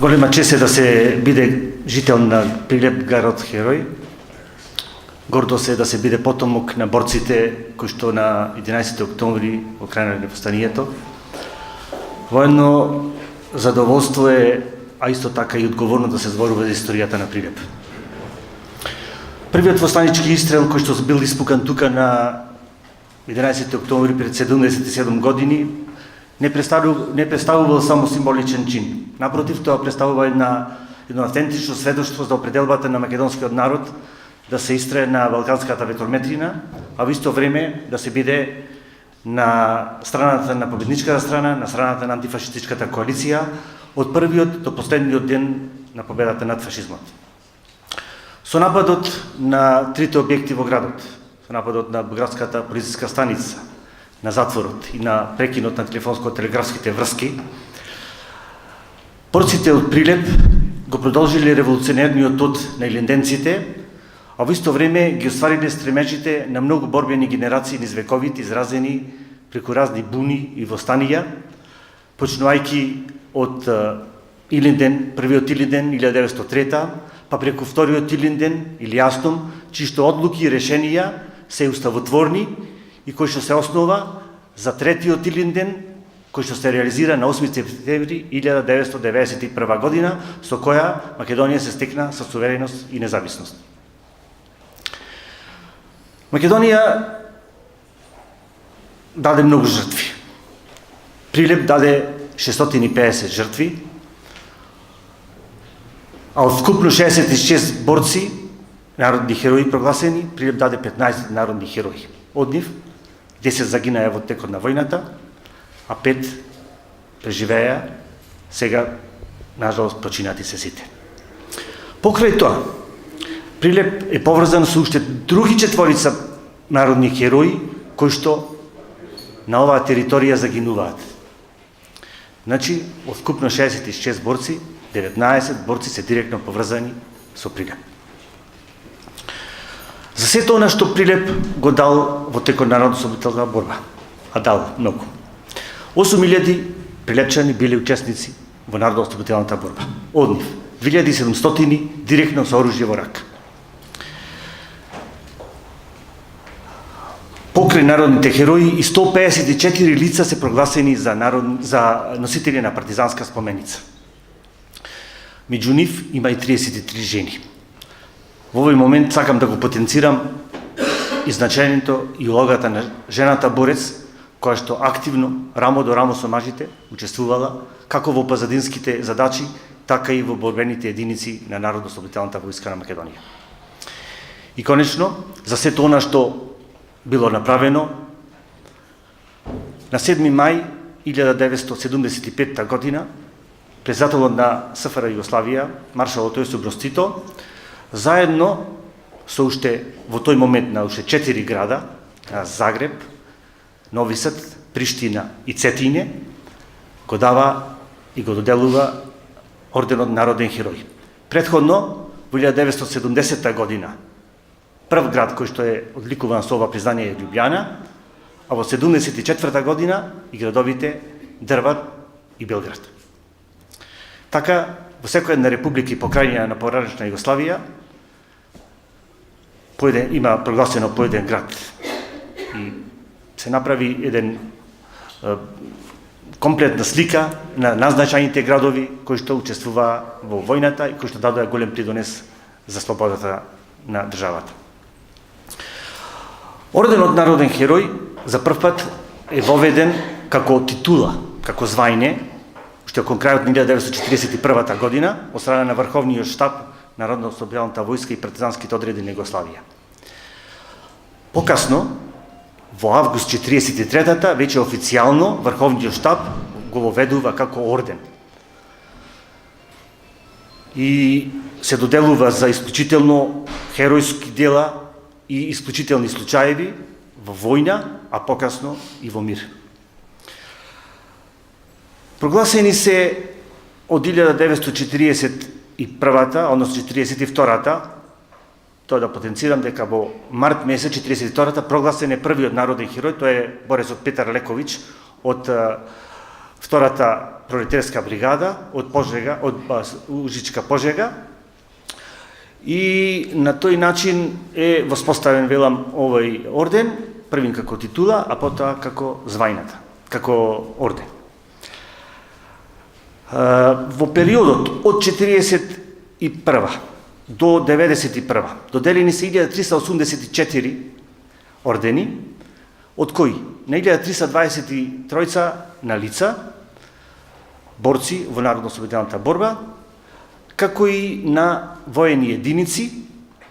Голема чест е да се биде жител на Прилеп, градот Херој. Гордост е да се биде потомок на борците кои што на 11 октомври во крај на повстанието. Воено задоволство е, а исто така и одговорно да се зборува за историјата на Прилеп. Првиот восстанички истрел кој што бил испукан тука на 11 октомври пред 77 години не представувал само символичен чин. Напротив, тоа представува едно автентично сведоштво за определбата на македонскиот народ да се истрае на балканската ветрометрина, а во исто време да се биде на страната на победничката страна, на страната на антифашистичката коалиција, од првиот до последниот ден на победата над фашизмот. Со нападот на трите објекти во градот, со нападот на градската полициска станица, на затворот и на прекинот на телефонско-телеграфските врски, борците од Прилеп го продолжиле револуционерниот тод на илинденците, а во исто време ги оствариле стремежите на многу борбени генерации низ вековите, изразени преку разни буни и востанија, почнувајќи од Илинден, првиот Илинден 1903, па преку вториот Илинден или Астом, чишто одлуки и решенија се уставотворни и кој што се основа за третиот Илинден, кој што се реализира на 8 септември 1991 година, со која Македонија се стекна со сувереност и независност. Македонија даде многу жртви. Прилеп даде 650 жртви, а од вкупно 66 борци, народни херои прогласени, Прилеп даде 15 народни херои. Од нив 10 загинаа во текот на војната, а 5 преживеа, сега, нажалост, починати се сите. Покрај тоа, Прилеп е поврзан со уште други четворица народни херои, кои што на оваа територија загинуваат. Значи, од вкупно 66 борци, 19 борци се директно поврзани со Прилеп. За сето она што Прилеп го дал во текот на народно-ослободителна борба, а дал многу. 8000 прилепчани биле учесници во народно-ослободителната борба. Од нив 2700 директно со оружје во рака. Покрај народните херои и 154 лица се прогласени за носители на партизанска споменица. Меѓу нив има и 33 жени. Во овој момент сакам да го потенцирам и значењето и улогата на жената борец, која што активно, рамо до рамо со мажите, учествувала како во позадинските задачи, така и во борбените единици на Народно-ослободителната војска на Македонија. И конечно, за сето она што било направено, на 7 мај 1975 година, председателот на СФР Југославија, маршалот Јосип Брос Тито, заедно со уште во тој момент на уште 4 града, Загреб, Нови Сад, Приштина и Цетине, го дава и го доделува орденот Народен херој. Претходно, во 1970 година, прв град кој што е одликуван со ова признание е Љубљана, а во 1974 година и градовите Дрвар и Белград. Така, во секоја една република и покрајнина на погранична Југославија има прогласено по еден град и се направи еден комплетна слика на назначаните градови кои што учествуваа во војната и кои што дадоа голем придонес за слободата на државата. Орденот Народен херој за прв пат е воведен како титула, како звајне, уште кон крајот на 1941 година, од страна на Врховниот штаб Народно-ослободителната војска и партизанските одреди на Југославија. Покасно, во август 1943-та, веќе официјално Врховниот штаб го воведува како орден. И се доделува за исклучително херојски дела и исклучителни случаеви во војна, а покасно и во мир. Прогласени се од 1941-та, односно 1942-та, тоа да потенцирам дека во март месец 1942-та прогласен е првиот народен херој, тоа е борецот Петар Лековиќ од втората пролетарска бригада од Пожега, од Ужичка Пожега, и на тој начин е воспоставен, велам, овој орден, првин како титула, а потоа како звајната, како орден. Во периодот од 41 до 91 доделени се 1384 ордени, од кои на 1323 на лица, борци во народно-ослободителната борба, како и на воени единици,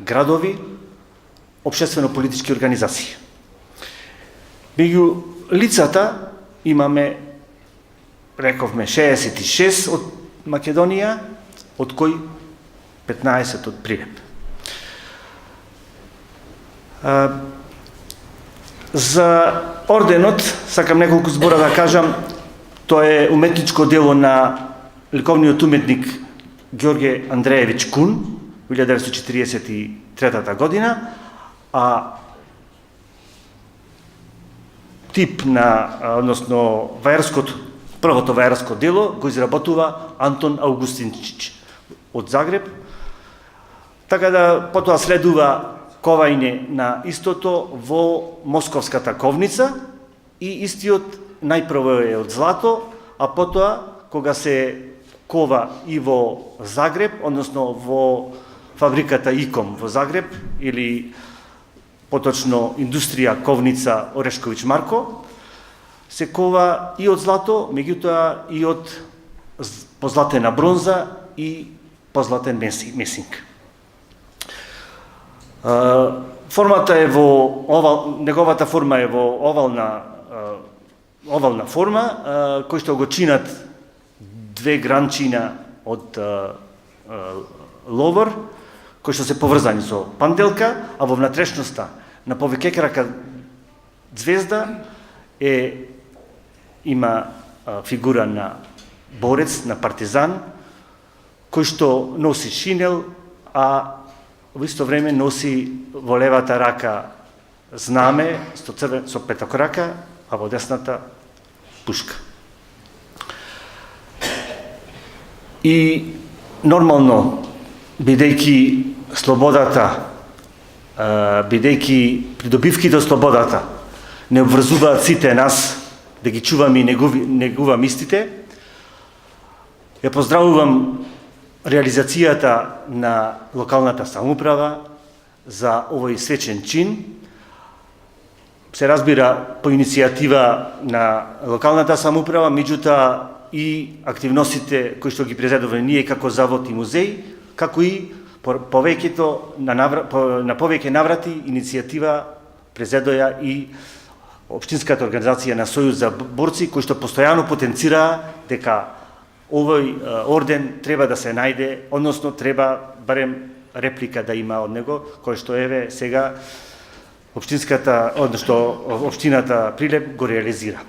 градови, општествено-политички организации. Меѓу лицата имаме, рековме, 66 од Македонија, од кои 15 од Прилеп. За орденот сакам неколку збора да кажам. Тоа е уметничко дело на ликовниот уметник Ѓорѓе Андреевич Кун, 1943 година, а тип на, односно, првото вајарско дело го изработува Антон Аугустинчич од Загреб. Така да потоа следува ковање на истото во Московската ковница и истиот најпрво е од злато, а потоа кога се кова и во Загреб, односно во фабриката ИКОМ во Загреб, или поточно индустрија ковница Орешковиќ Марко, се кова и од злато, меѓутоа и од позлатена бронза и позлатен месинг. Формата е во овал, неговата форма е во овална форма, кој што го чинат две гранчина од ловор, кои што се поврзани со панделка, а во внатрешноста на повеќекрака звезда има фигура на борец, на партизан, кој што носи шинел, а во исто време носи во левата рака знаме со петокрака, а во десната пушка. И нормално, бидејќи слободата, бидејќи придобивките од слободата не обврзуваат сите нас да ги чуваме и негувам истите, ја поздравувам реализацијата на локалната самоуправа за овој свечен чин. Се разбира по иницијатива на локалната самоуправа, меѓутоа и активностите кои што ги презедуваме ние како завод и музеј, како и на повеќе наврати иницијатива презедоја и Општинската организација на Сојуз за борци, кои што постојано потенцираа дека овој орден треба да се најде, односно треба барем реплика да има од него, кој што еве сега општината Прилеп го реализира.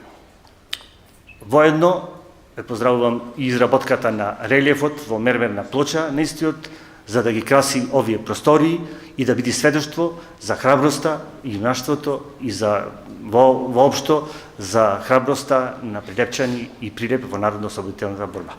Воедно поздравувам и изработката на релиефот во мермерна плоча на истиот, за да ги краси овие простории и да биде сведоштво за храброста и јунаштвото и за воопшто за храброста на прилепчани и Прилеп во народно-ослободителната борба.